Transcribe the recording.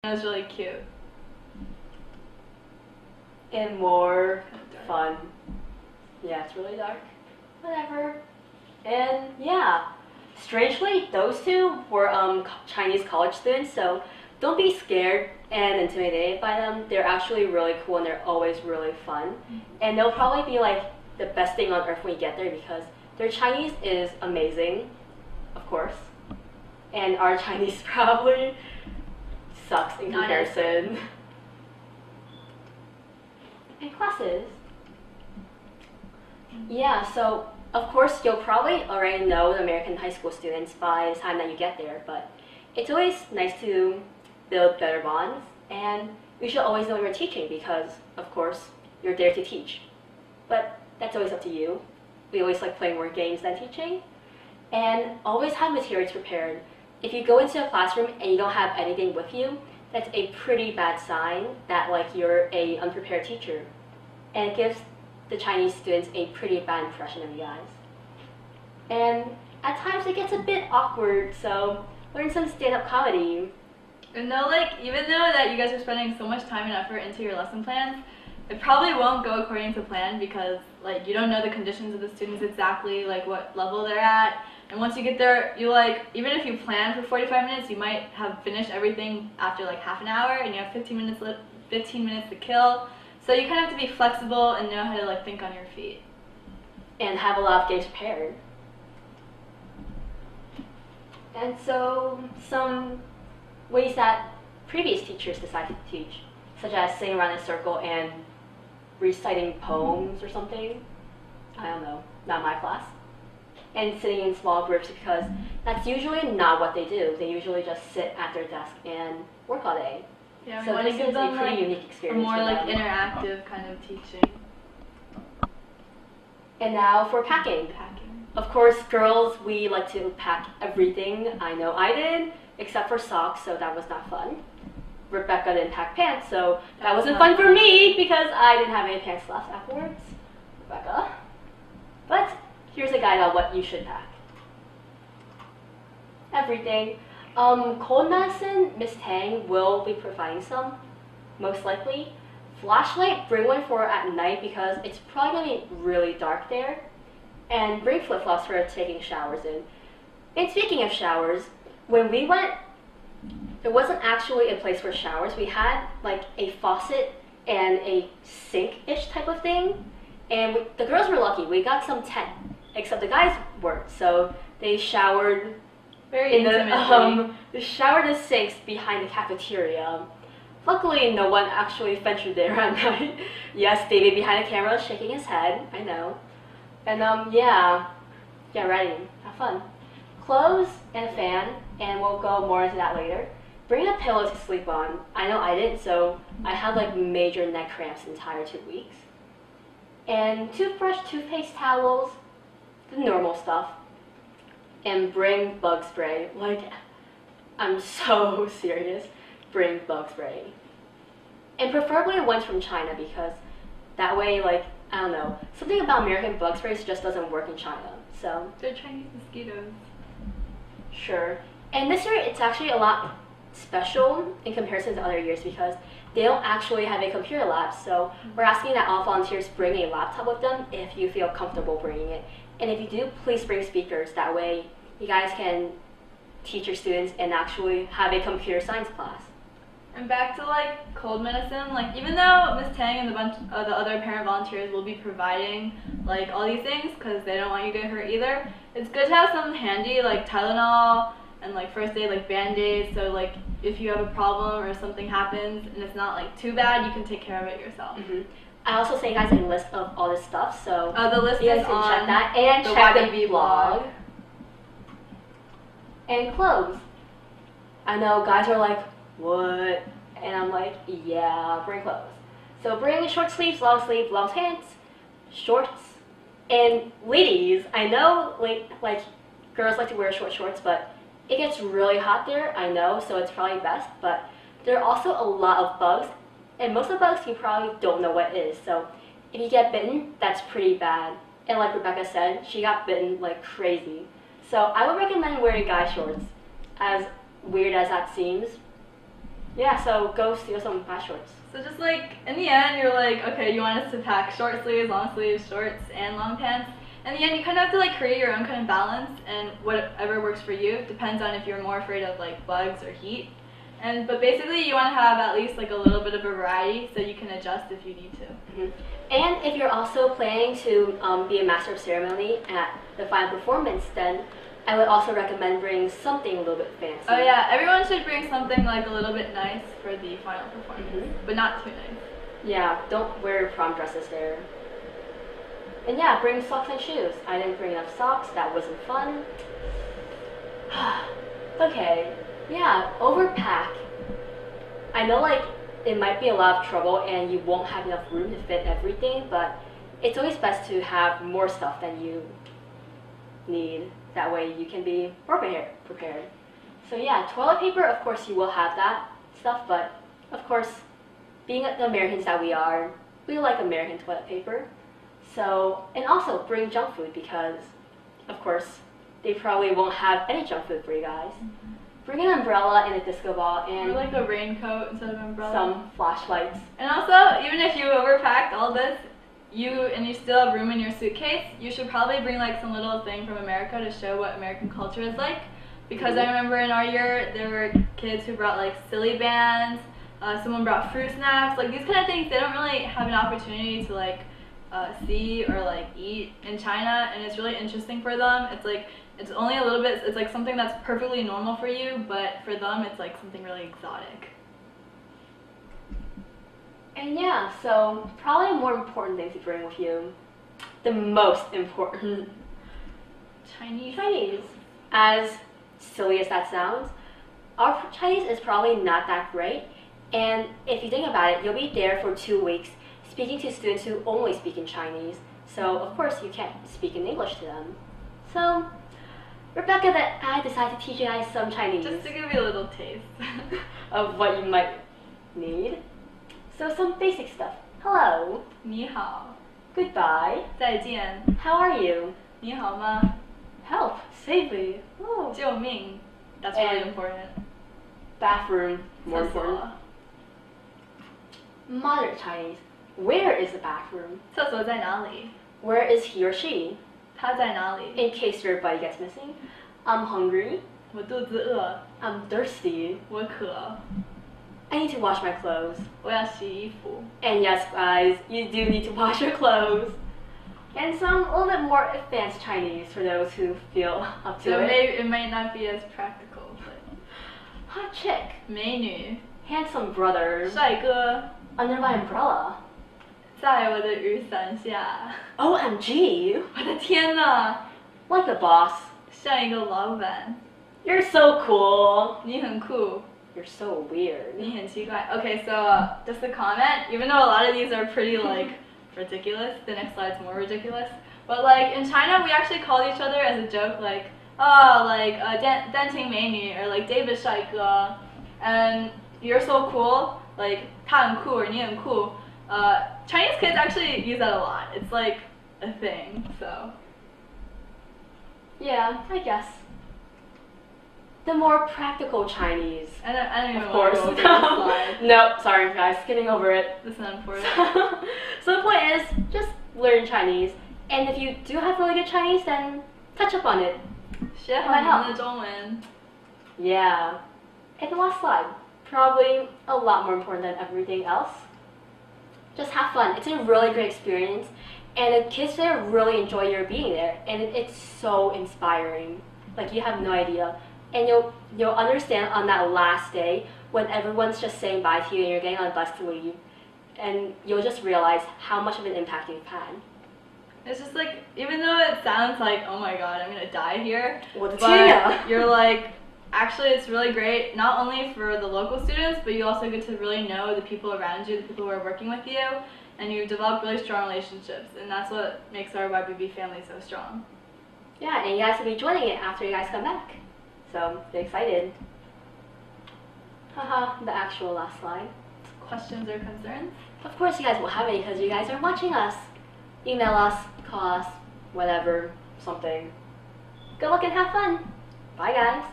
It was really cute. And more fun. Yeah, it's really dark. Whatever. And yeah, strangely, those two were Chinese college students, so don't be scared and intimidated by them. They're actually really cool and they're always really fun. And they'll probably be like the best thing on earth when you get there because their Chinese is amazing, of course. And our Chinese probably sucks in comparison. And classes. Yeah, so of course you'll probably already know the American high school students by the time that you get there, but it's always nice to build better bonds, and you should always know what you're teaching because, of course, you're there to teach. But that's always up to you. We always like playing more games than teaching, and always have materials prepared. If you go into a classroom and you don't have anything with you, that's a pretty bad sign that like you're a unprepared teacher, and it gives the Chinese students a pretty bad impression of you guys. And at times it gets a bit awkward, so learn some stand-up comedy. And though, like, even though that you guys are spending so much time and effort into your lesson plans, it probably won't go according to plan because, like, you don't know the conditions of the students exactly, like, what level they're at. And once you get there, you, like, even if you plan for 45 minutes, you might have finished everything after, like, half an hour, and you have 15 minutes to kill. So you kind of have to be flexible and know how to, like, think on your feet. And have a lot of games prepared. And so, some ways that previous teachers decided to teach, such as sitting around in a circle and reciting poems or something. I don't know, not my class. And sitting in small groups because that's usually not what they do. They usually just sit at their desk and work all day. Yeah, so this is a pretty unique a experience. more like interactive kind of teaching. And now for packing. Of course, girls, we like to pack everything. I know I did, except for socks, so that was not fun. Rebecca didn't pack pants, so that wasn't fun for me because I didn't have any pants left afterwards. Rebecca. But here's a guide on what you should pack. Everything. Cold medicine, Miss Tang will be providing some, most likely. Flashlight, bring one for at night because it's probably going to be really dark there. And bring flip-flops for taking showers in. And speaking of showers, when we went, there wasn't actually a place for showers. We had like a faucet and a sink-ish type of thing. And the girls were lucky. We got some tent, except the guys weren't. So they showered Very intimately. They showered the sinks behind the cafeteria. Luckily, no one actually ventured there at night. Yes, David behind the camera shaking his head. I know. And yeah, get ready, have fun. Clothes and a fan, and we'll go more into that later. Bring a pillow to sleep on. I know I didn't, so I had like major neck cramps the entire 2 weeks. And toothbrush, toothpaste, towels, the normal stuff. And bring bug spray. Like, I'm so serious. Bring bug spray. And preferably ones from China because that way, like, I don't know, something about American bug sprays just doesn't work in China, so. They're Chinese mosquitoes. Sure. And this year, it's actually a lot special in comparison to other years because they don't actually have a computer lab, so we're asking that all volunteers bring a laptop with them if you feel comfortable bringing it. And if you do, please bring speakers. That way, you guys can teach your students and actually have a computer science class. And back to like cold medicine, like even though Miss Tang and the bunch of the other parent volunteers will be providing like all these things because they don't want you to get hurt either, it's good to have something handy like Tylenol and like first aid like Band-Aids, so like if you have a problem or something happens and it's not like too bad, you can take care of it yourself. Mm-hmm. I also sent you guys a list of all this stuff, so the list you guys is can on check that and the check YDB the blog. And clothes. I know guys are like, what? And I'm like, yeah, bring clothes. So bring short sleeves, long pants, shorts, and ladies. I know like girls like to wear short shorts, but it gets really hot there, I know, so it's probably best, but there are also a lot of bugs, and most of the bugs you probably don't know what it is, so if you get bitten, that's pretty bad. And like Rebecca said, she got bitten like crazy. So I would recommend wearing guy shorts, as weird as that seems. Yeah, so go steal some fast shorts. So just like in the end, you're like, okay, you want us to pack short sleeves, long sleeves, shorts, and long pants. In the end, you kind of have to like create your own kind of balance, and whatever works for you depends on if you're more afraid of like bugs or heat. But basically, you want to have at least like a little bit of a variety so you can adjust if you need to. Mm-hmm. And if you're also planning to be a master of ceremony at the final performance, then I would also recommend bringing something a little bit fancy. Oh yeah, everyone should bring something like a little bit nice for the final performance, but not too nice. Yeah, don't wear prom dresses there. And yeah, bring socks and shoes. I didn't bring enough socks, that wasn't fun. Okay, yeah, overpack. I know like it might be a lot of trouble and you won't have enough room to fit everything, but it's always best to have more stuff than you need. That way you can be more prepared. So yeah, toilet paper, of course you will have that stuff, but of course, being the Americans that we are, we like American toilet paper. So, and also bring junk food because, of course, they probably won't have any junk food for you guys. Bring an umbrella and a disco ball and or like a raincoat instead of an umbrella. Some flashlights. And also, even if you overpacked all this, you still have room in your suitcase, you should probably bring like some little thing from America to show what American culture is like. Because I remember in our year, there were kids who brought like silly bands, someone brought fruit snacks, like these kind of things they don't really have an opportunity to like see or like eat in China, and it's really interesting for them. It's like, it's only a little bit, it's like something that's perfectly normal for you, but for them it's like something really exotic. And yeah, so probably a more important thing to bring with you. The most important. Chinese. As silly as that sounds, our Chinese is probably not that great. And if you think about it, you'll be there for 2 weeks speaking to students who only speak in Chinese. So of course you can't speak in English to them. So Rebecca, that I decided to teach you guys some Chinese. Just to give you a little taste of what you might need. So some basic stuff. Hello. 你好. Goodbye. 再见. How are you? 你好吗? Help. Save me. Oh. 救命. That's really important. Bathroom. More important. Modern Chinese. Where is the bathroom? 厕所在哪里? Where is he or she? 他在哪里? In case your buddy gets missing. I'm hungry. 我肚子饿. I'm thirsty. 我渴. I need to wash my clothes. 我要洗衣服. And yes, guys, you do need to wash your clothes. And some a little bit more advanced Chinese for those who feel up to it. It might not be as practical, but hot chick. 美女. Handsome brother. 帅哥. Under my umbrella. 在我的雨伞下. OMG. 我的天哪. Like the boss. 像一个老板. You're so cool. 你很酷. You're so weird. 你很奇怪. Okay, so just a comment. Even though a lot of these are pretty like ridiculous, the next slide's more ridiculous. But like in China, we actually called each other as a joke, like, oh, like Danting 美女 or like David 帅哥, and you're so cool, like 他很酷 or 你很酷. Chinese kids actually use that a lot. It's like a thing, so. Yeah, I guess. The more practical Chinese. I don't even of want course. to go over this slide. No, sorry guys, skipping over it. Listen for it. So the point is, just learn Chinese. And if you do have really good Chinese, then touch up on it. 学好你们的中文. Yeah. And the last slide. Probably a lot more important than everything else. Just have fun. It's a really great experience. And the kids there really enjoy your being there. And it's so inspiring. Like you have no idea. And you'll understand on that last day when everyone's just saying bye to you and you're getting on the bus to leave. And you'll just realize how much of an impact you've had. It's just like, even though it sounds like, oh my god, I'm gonna die here, but you're like, actually it's really great, not only for the local students, but you also get to really know the people around you, the people who are working with you, and you develop really strong relationships, and that's what makes our YBB family so strong. Yeah, and you guys will be joining it after you guys come back. So, get excited. Haha, the actual last slide. Questions or concerns? Of course you guys won't have any because you guys are watching us. Email us, call us, whatever, something. Good luck and have fun. Bye guys.